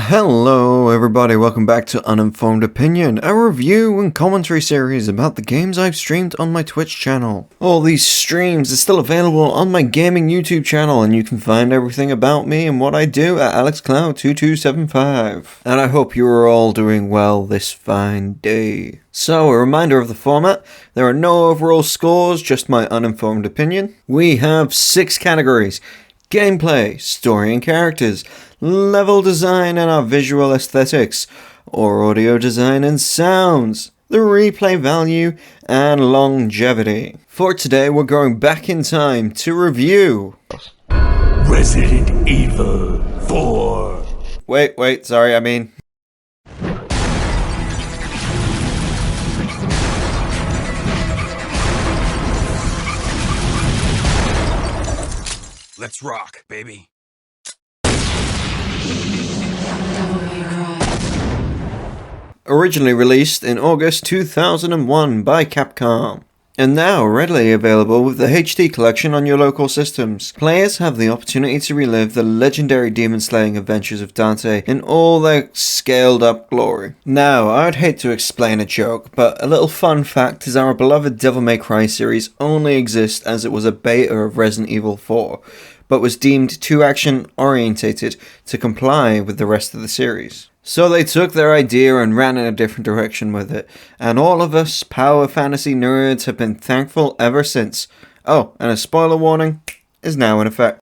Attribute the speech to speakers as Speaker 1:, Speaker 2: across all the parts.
Speaker 1: Hello everybody, welcome back to Uninformed Opinion, a review and commentary series about the games I've streamed on my Twitch channel. All these streams are still available on my gaming YouTube channel, and you can find everything about me and what I do at AlexCloud2275. And I hope you are all doing well this fine day. So, a reminder of the format: there are no overall scores, just my uninformed opinion. We have 6 categories: gameplay, story and characters, level design and our visual aesthetics, or audio design and sounds, the replay value, and longevity. For today, we're going back in time to review
Speaker 2: Resident Evil 4.
Speaker 1: Wait, sorry, I mean...
Speaker 2: Let's rock, baby.
Speaker 1: Originally released in August 2001 by Capcom, and now readily available with the HD collection on your local systems. Players have the opportunity to relive the legendary demon-slaying adventures of Dante in all their scaled-up glory. Now, I'd hate to explain a joke, but a little fun fact is our beloved Devil May Cry series only exists as it was a beta of Resident Evil 4, but was deemed too action-orientated to comply with the rest of the series. So they took their idea and ran in a different direction with it, and all of us power fantasy nerds have been thankful ever since. Oh, and a spoiler warning is now in effect.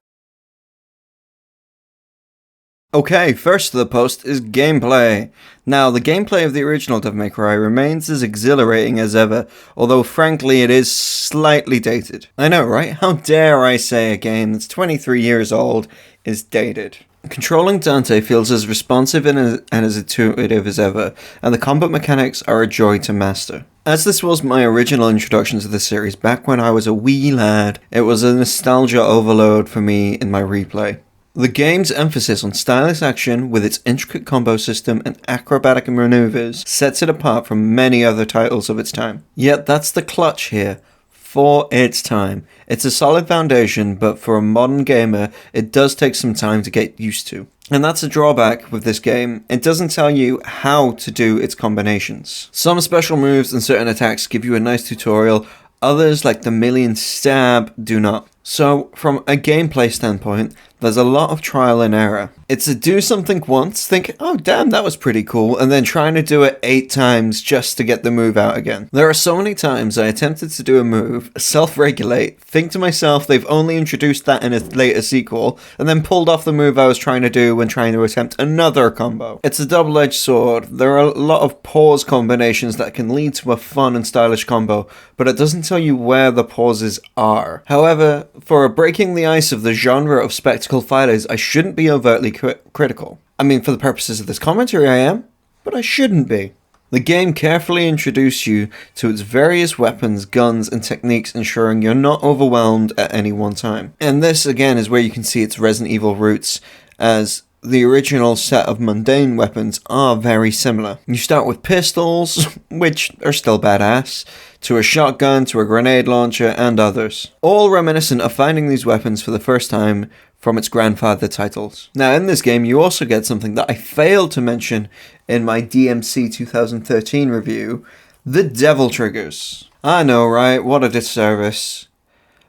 Speaker 1: Okay, first to the post is gameplay. Now, the gameplay of the original Devil May Cry remains as exhilarating as ever, although frankly it is slightly dated. I know, right? How dare I say a game that's 23 years old is dated. Controlling Dante feels as responsive and as intuitive as ever, and the combat mechanics are a joy to master. As this was my original introduction to the series back when I was a wee lad, it was a nostalgia overload for me in my replay. The game's emphasis on stylish action with its intricate combo system and acrobatic maneuvers sets it apart from many other titles of its time. Yet that's the clutch here. For its time. It's a solid foundation, but for a modern gamer, it does take some time to get used to. And that's a drawback with this game. It doesn't tell you how to do its combinations. Some special moves and certain attacks give you a nice tutorial, others, like the Million Stab, do not. So, from a gameplay standpoint, there's a lot of trial and error. It's a do something once, think, oh damn, that was pretty cool, and then trying to do it 8 times just to get the move out again. There are so many times I attempted to do a move, self-regulate, think to myself they've only introduced that in a later sequel, and then pulled off the move I was trying to do when trying to attempt another combo. It's a double-edged sword. There are a lot of pause combinations that can lead to a fun and stylish combo, but it doesn't tell you where the pauses are. However, for breaking the ice of the genre of spectacle fighters, I shouldn't be overtly critical. I mean, for the purposes of this commentary I am, but I shouldn't be. The game carefully introduces you to its various weapons, guns, and techniques, ensuring you're not overwhelmed at any one time. And this, again, is where you can see its Resident Evil roots, as the original set of mundane weapons are very similar. You start with pistols, which are still badass, to a shotgun, to a grenade launcher, and others. All reminiscent of finding these weapons for the first time from its grandfather titles. Now, in this game, you also get something that I failed to mention in my DMC 2013 review: the devil triggers. I know, right? What a disservice.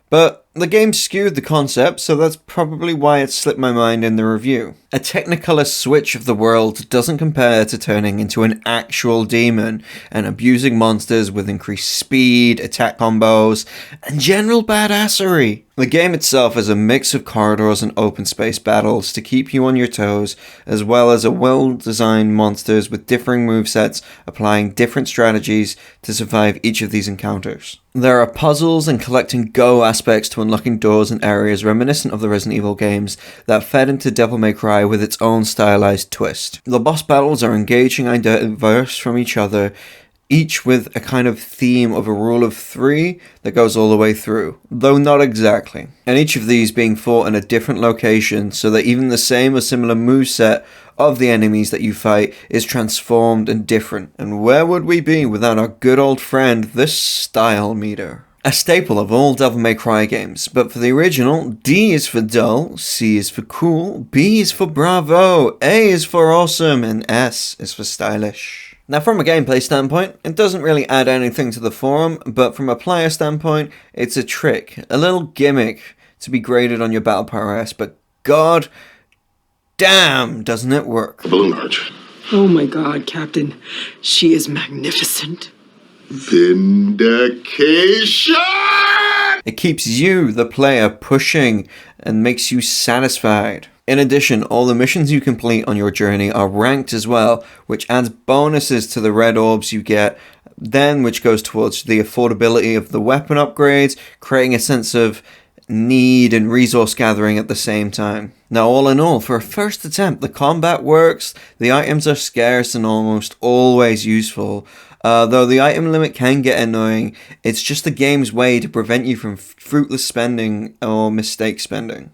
Speaker 1: But the game skewed the concept, so that's probably why it slipped my mind in the review. A Technicolor switch of the world doesn't compare to turning into an actual demon and abusing monsters with increased speed, attack combos, and general badassery. The game itself is a mix of corridors and open space battles to keep you on your toes, as well as a well-designed monsters with differing movesets applying different strategies to survive each of these encounters. There are puzzles and collecting go aspects to unlocking doors and areas reminiscent of the Resident Evil games that fed into Devil May Cry with its own stylized twist. The boss battles are engaging and diverse from each other, each with a kind of theme of a rule of 3 that goes all the way through, though not exactly. And each of these being fought in a different location, so that even the same or similar moveset of the enemies that you fight is transformed and different. And where would we be without our good old friend, the style meter? A staple of all Devil May Cry games, but for the original, D is for dull, C is for cool, B is for bravo, A is for awesome, and S is for stylish. Now from a gameplay standpoint, it doesn't really add anything to the forum, but from a player standpoint, it's a trick, a little gimmick to be graded on your battle prowess, but god damn doesn't it work.
Speaker 3: Balloon arch.
Speaker 4: Oh my god, Captain. She is magnificent.
Speaker 3: Vindication!
Speaker 1: It keeps you, the player, pushing and makes you satisfied. In addition, all the missions you complete on your journey are ranked as well, which adds bonuses to the red orbs you get, then which goes towards the affordability of the weapon upgrades, creating a sense of need and resource gathering at the same time. Now all in all, for a first attempt, the combat works, the items are scarce and almost always useful. Though the item limit can get annoying, it's just the game's way to prevent you from fruitless spending or mistake spending.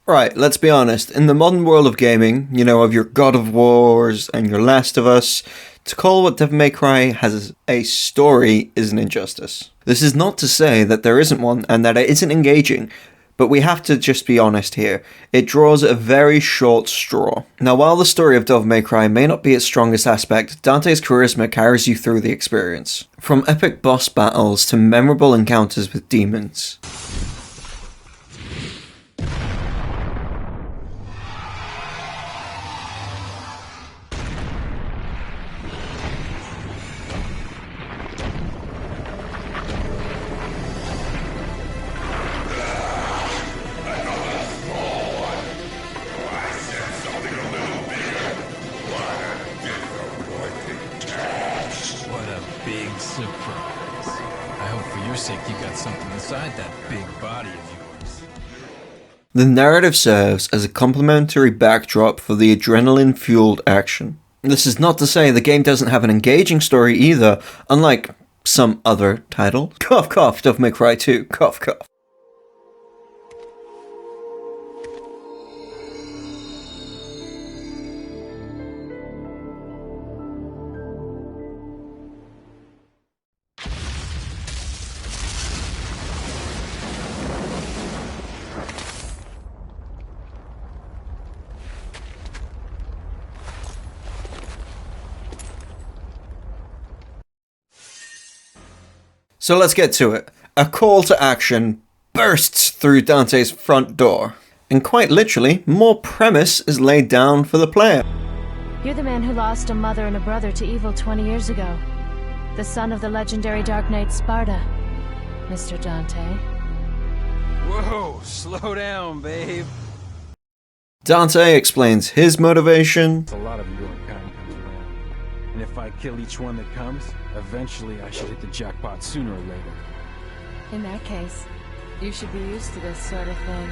Speaker 1: Right, let's be honest, in the modern world of gaming, you know, of your God of Wars and your Last of Us, to call what Devil May Cry has a story is an injustice. This is not to say that there isn't one and that it isn't engaging, but we have to just be honest here. It draws a very short straw. Now, while the story of Devil May Cry may not be its strongest aspect, Dante's charisma carries you through the experience. From epic boss battles to memorable encounters with demons.
Speaker 2: You got something inside that big body of yours.
Speaker 1: The narrative serves as a complementary backdrop for the adrenaline-fueled action. This is not to say the game doesn't have an engaging story either, unlike some other title. Cough cough, Devil May Cry 2, cough cough. So let's get to it. A call to action bursts through Dante's front door. And quite literally, more premise is laid down for the player.
Speaker 5: You're the man who lost a mother and a brother to evil 20 years ago. The son of the legendary Dark Knight Sparta, Mr. Dante.
Speaker 2: Whoa, slow down, babe.
Speaker 1: Dante explains his motivation.
Speaker 6: A lot of your kind comes around. And if I kill each one that comes, eventually I should hit the jackpot sooner or later.
Speaker 5: In that case, you should be used to this sort of thing.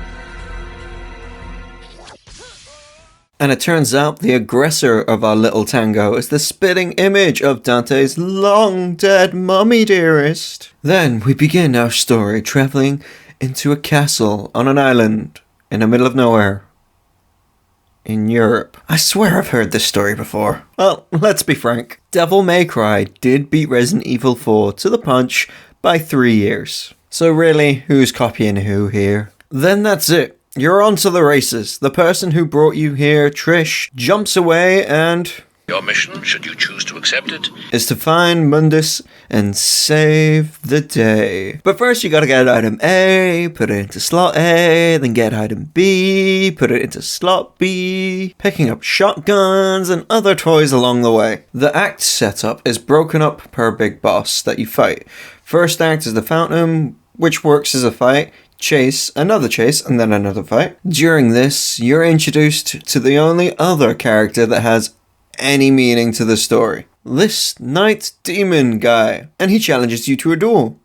Speaker 1: And it turns out the aggressor of our little tango is the spitting image of Dante's long-dead mummy dearest. Then we begin our story traveling into a castle on an island in the middle of nowhere. In Europe. I swear I've heard this story before. Well, let's be frank. Devil May Cry did beat Resident Evil 4 to the punch by 3 years. So really, who's copying who here? Then that's it. You're on to the races. The person who brought you here, Trish, jumps away and...
Speaker 7: Your mission, should you choose to accept it,
Speaker 1: is to find Mundus and save the day. But first you gotta get item A, put it into slot A, then get item B, put it into slot B, picking up shotguns and other toys along the way. The act setup is broken up per big boss that you fight. First act is the Fountain, which works as a fight, chase, another chase, and then another fight. During this, you're introduced to the only other character that has any meaning to the story. This Night Demon guy. And he challenges you to a duel.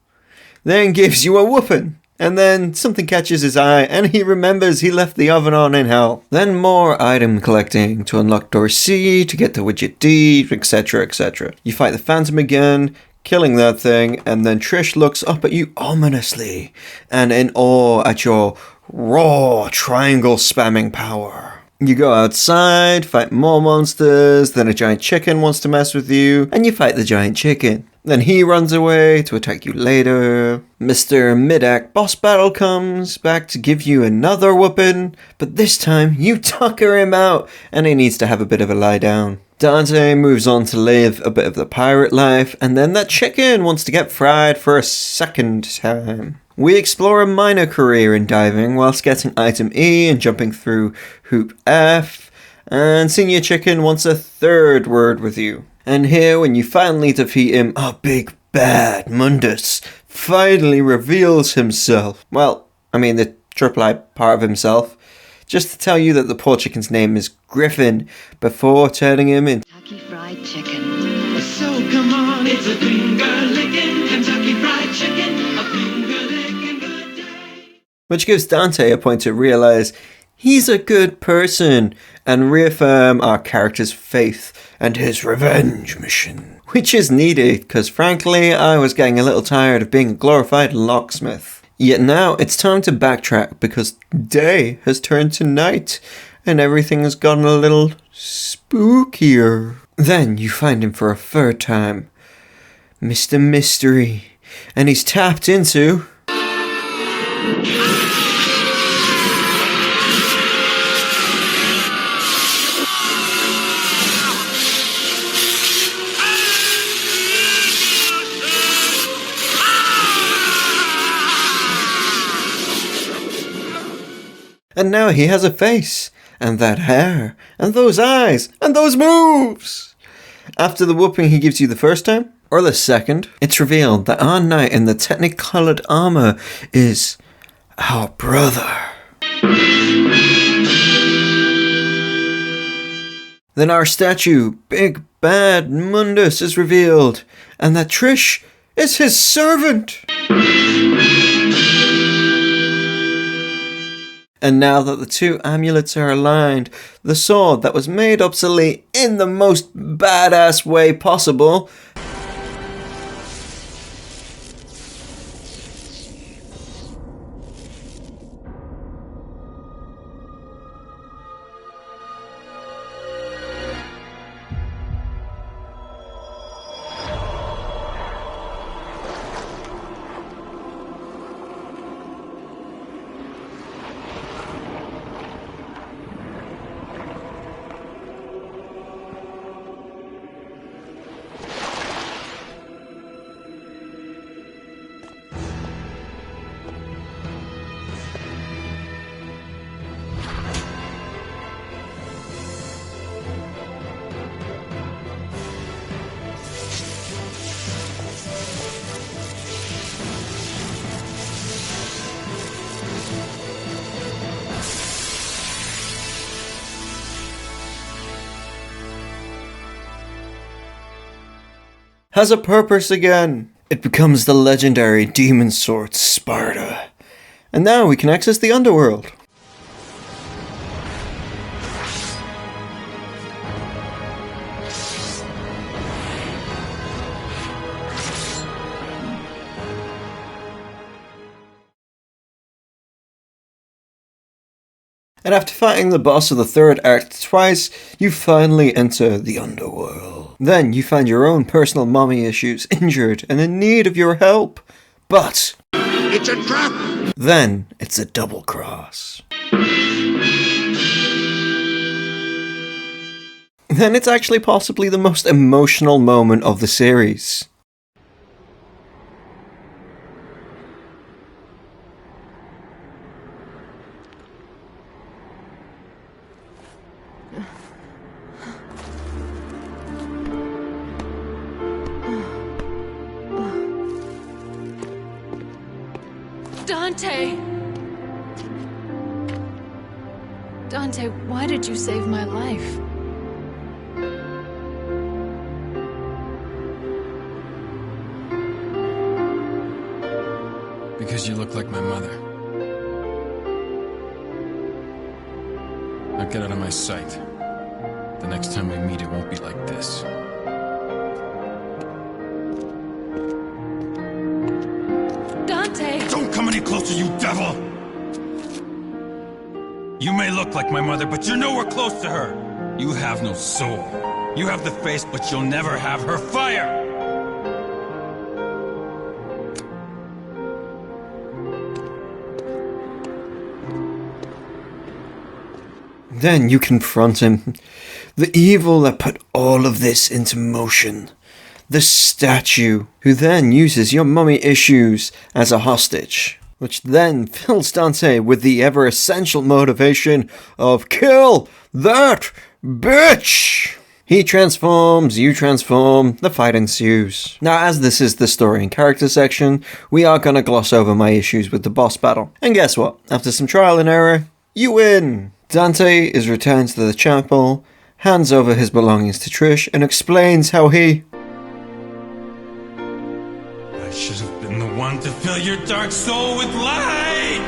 Speaker 1: Then gives you a whooping. And then something catches his eye and he remembers he left the oven on in hell. Then more item collecting to unlock door C, to get to widget D, etc, etc. You fight the Phantom again, killing that thing, and then Trish looks up at you ominously and in awe at your raw triangle spamming power. You go outside, fight more monsters, then a giant chicken wants to mess with you, and you fight the giant chicken. Then he runs away to attack you later. Mr. Mid-Act boss battle comes back to give you another whooping, but this time you tucker him out and he needs to have a bit of a lie down. Dante moves on to live a bit of the pirate life, and then that chicken wants to get fried for a second time. We explore a minor career in diving whilst getting item E and jumping through hoop F, and Senior Chicken wants a third word with you. And here, when you finally defeat him, our big bad Mundus finally reveals himself. Well, I mean the triple I part of himself. Just to tell you that the poor chicken's name is Griffin, before turning him into
Speaker 3: Kentucky Fried Chicken.
Speaker 4: So come on, it's a finger-licking Kentucky Fried Chicken. A finger-licking good day.
Speaker 1: which gives Dante a point to realise he's a good person and reaffirm our character's faith and his revenge mission. Which is needed, because frankly, I was getting a little tired of being a glorified locksmith. Yet now it's time to backtrack because day has turned to night and everything has gotten a little spookier. Then you find him for a third time, Mr. Mystery, and he's tapped into... And now he has a face, and that hair, and those eyes, and those moves! After the whooping he gives you the first time, or the second, it's revealed that our knight in the technicolored armor is our brother. Then our statue, Big Bad Mundus, is revealed, and that Trish is his servant! And now that the two amulets are aligned, the sword that was made obsolete in the most badass way possible has a purpose again. It becomes the legendary demon sword Sparta. And now we can access the underworld. And after fighting the boss of the third act twice, you finally enter the underworld. Then you find your own personal mommy issues, injured and in need of your help. But...
Speaker 7: It's a trap!
Speaker 1: Then it's a double cross. Then it's actually possibly the most emotional moment of the series.
Speaker 5: Dante! Dante, why did you save my life?
Speaker 2: Because you look like my mother. Now get out of my sight. The next time we meet, it won't be like this.
Speaker 5: Dante!
Speaker 2: Don't come any closer, you devil! You may look like my mother, but you're nowhere close to her. You have no soul. You have the face, but you'll never have her fire.
Speaker 1: Then you confront him. The evil that put all of this into motion. The statue, who then uses your mummy issues as a hostage, which then fills Dante with the ever essential motivation of kill that bitch! He transforms, you transform, the fight ensues. Now, as this is the story and character section, we are gonna gloss over my issues with the boss battle. And guess what? After some trial and error, you win! Dante is returned to the chapel, hands over his belongings to Trish, and explains how he...
Speaker 2: I should have been the one to fill your dark soul with light!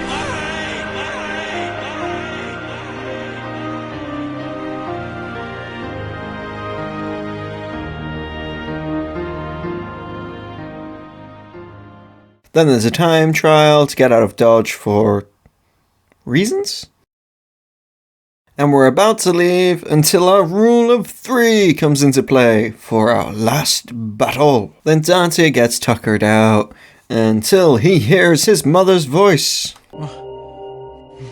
Speaker 1: Then there's a time trial to get out of Dodge for... reasons? And we're about to leave until our rule of 3 comes into play for our last battle. Then Dante gets tuckered out until he hears his mother's voice.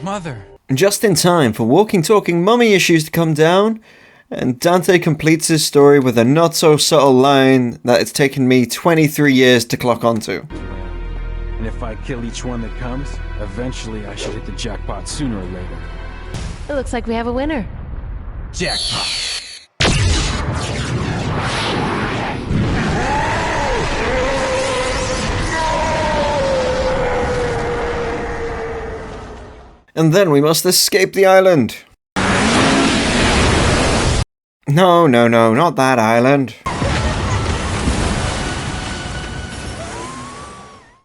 Speaker 6: Mother.
Speaker 1: Just in time for walking talking mummy issues to come down, and Dante completes his story with a not so subtle line that it's taken me 23 years to clock onto.
Speaker 6: And if I kill each one that comes, eventually I should hit the jackpot sooner or later.
Speaker 5: It looks like we have a winner.
Speaker 2: Jackpot.
Speaker 1: And then we must escape the island. No, not that island.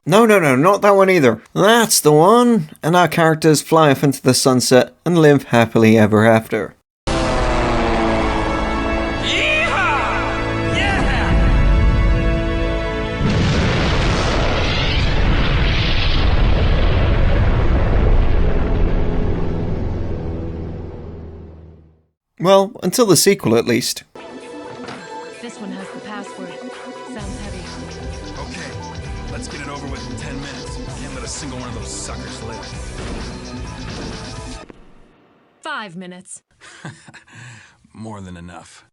Speaker 1: No, not that one either. That's the one. And our characters fly off into the sunset and live happily ever after. Well, until the sequel at least.
Speaker 5: This one has the password. Sounds heavy.
Speaker 2: Okay, let's get it over with in 10 minutes. Can't let a single one of those suckers live.
Speaker 5: 5 minutes.
Speaker 2: More than enough.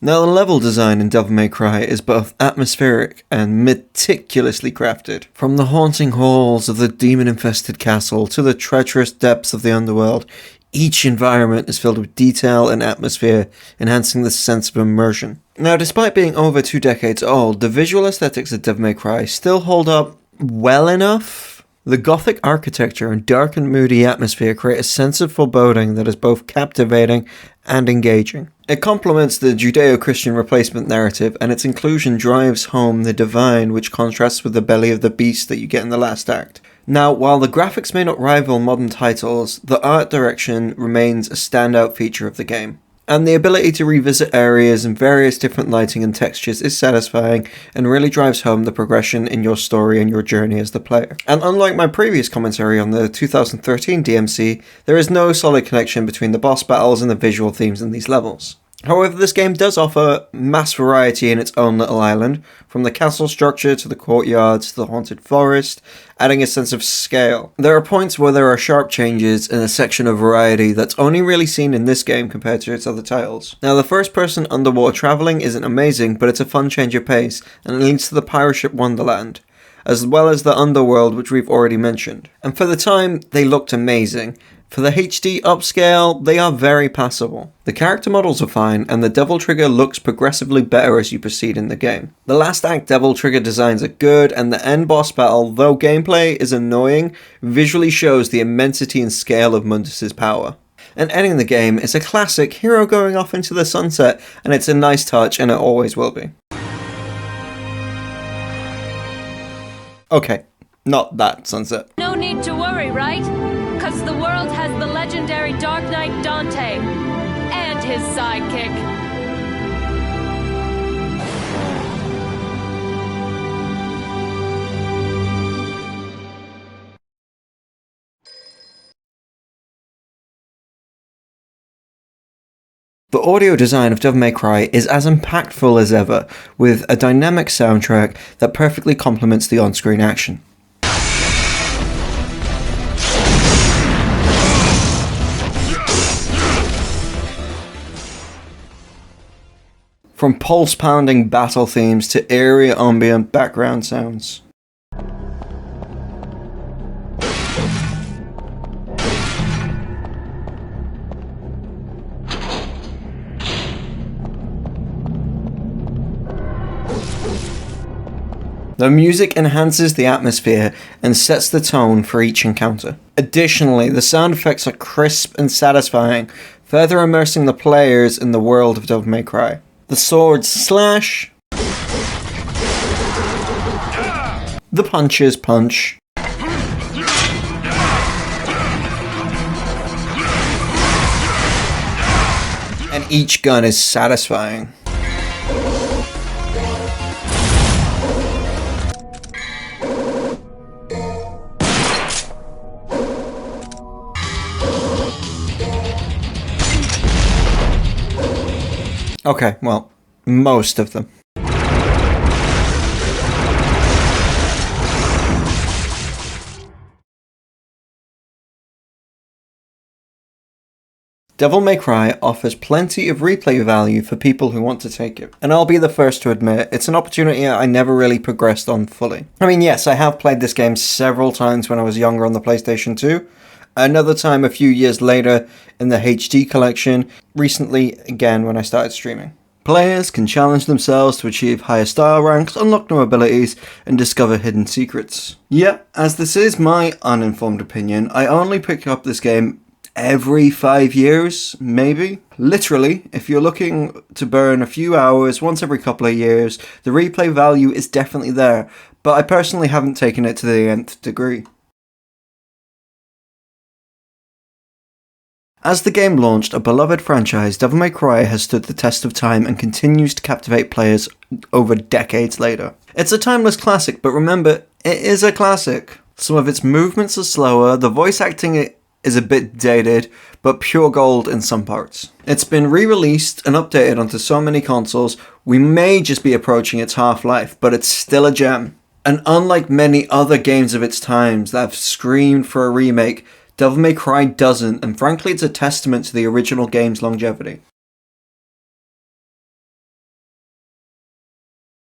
Speaker 1: Now, the level design in Devil May Cry is both atmospheric and meticulously crafted. From the haunting halls of the demon-infested castle to the treacherous depths of the underworld, each environment is filled with detail and atmosphere, enhancing the sense of immersion. Now, despite being over 2 decades old, the visual aesthetics of Devil May Cry still hold up well enough. The gothic architecture and dark and moody atmosphere create a sense of foreboding that is both captivating and engaging. It complements the Judeo-Christian replacement narrative, and its inclusion drives home the divine, which contrasts with the belly of the beast that you get in the last act. Now, while the graphics may not rival modern titles, the art direction remains a standout feature of the game. And the ability to revisit areas in various different lighting and textures is satisfying and really drives home the progression in your story and your journey as the player. And unlike my previous commentary on the 2013 DMC, there is no solid connection between the boss battles and the visual themes in these levels. However, this game does offer mass variety in its own little island, from the castle structure to the courtyards to the haunted forest, adding a sense of scale. There are points where there are sharp changes in a section of variety that's only really seen in this game compared to its other titles. Now, the first-person underwater travelling isn't amazing, but it's a fun change of pace, and it leads to the pirate ship Wonderland, as well as the underworld, which we've already mentioned. And for the time, they looked amazing. For the HD upscale, they are very passable. The character models are fine, and the Devil Trigger looks progressively better as you proceed in the game. The last act Devil Trigger designs are good, and the end boss battle, though gameplay is annoying, visually shows the immensity and scale of Mundus' power. And ending the game is a classic hero going off into the sunset, and it's a nice touch, and it always will be. Okay, not that sunset.
Speaker 5: No need to worry, right? Because the world has the legendary Dark Knight Dante and his sidekick.
Speaker 1: The audio design of Devil May Cry is as impactful as ever, with a dynamic soundtrack that perfectly complements the on-screen action. From pulse-pounding battle themes to eerie ambient background sounds. The music enhances the atmosphere and sets the tone for each encounter. Additionally, the sound effects are crisp and satisfying, further immersing the players in the world of Devil May Cry. The swords slash, the punches punch, and each gun is satisfying. Okay, well, most of them. Devil May Cry offers plenty of replay value for people who want to take it. And I'll be the first to admit, it's an opportunity I never really progressed on fully. I mean, yes, I have played this game several times when I was younger on the PlayStation 2. Another time a few years later in the HD collection, recently again when I started streaming. Players can challenge themselves to achieve higher star ranks, unlock new abilities, and discover hidden secrets. Yeah, as this is my uninformed opinion, I only pick up this game every 5 years, maybe. Literally, if you're looking to burn a few hours once every couple of years, the replay value is definitely there, but I personally haven't taken it to the nth degree. As the game launched a beloved franchise, Devil May Cry has stood the test of time and continues to captivate players over decades later. It's a timeless classic, but remember, it is a classic. Some of its movements are slower, the voice acting is a bit dated, but pure gold in some parts. It's been re-released and updated onto so many consoles, we may just be approaching its half-life, but it's still a gem. And unlike many other games of its times that have screamed for a remake, Devil May Cry doesn't, and frankly it's a testament to the original game's longevity.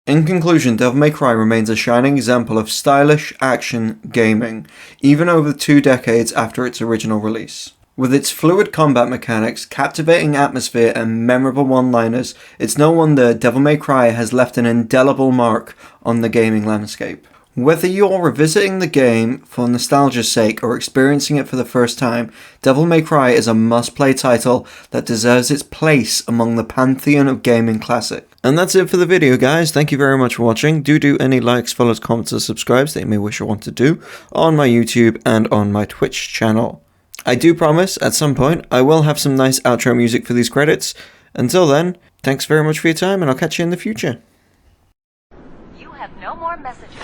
Speaker 1: In conclusion, Devil May Cry remains a shining example of stylish action gaming, even over 2 decades after its original release. With its fluid combat mechanics, captivating atmosphere, and memorable one-liners, it's no wonder Devil May Cry has left an indelible mark on the gaming landscape. Whether you're revisiting the game for nostalgia's sake or experiencing it for the first time, Devil May Cry is a must-play title that deserves its place among the pantheon of gaming classics. And that's it for the video, guys. Thank you very much for watching. Do any likes, follows, comments, or subscribes that you may wish or want to do on my YouTube and on my Twitch channel. I do promise, at some point, I will have some nice outro music for these credits. Until then, thanks very much for your time, and I'll catch you in the future.
Speaker 8: You have no more messages.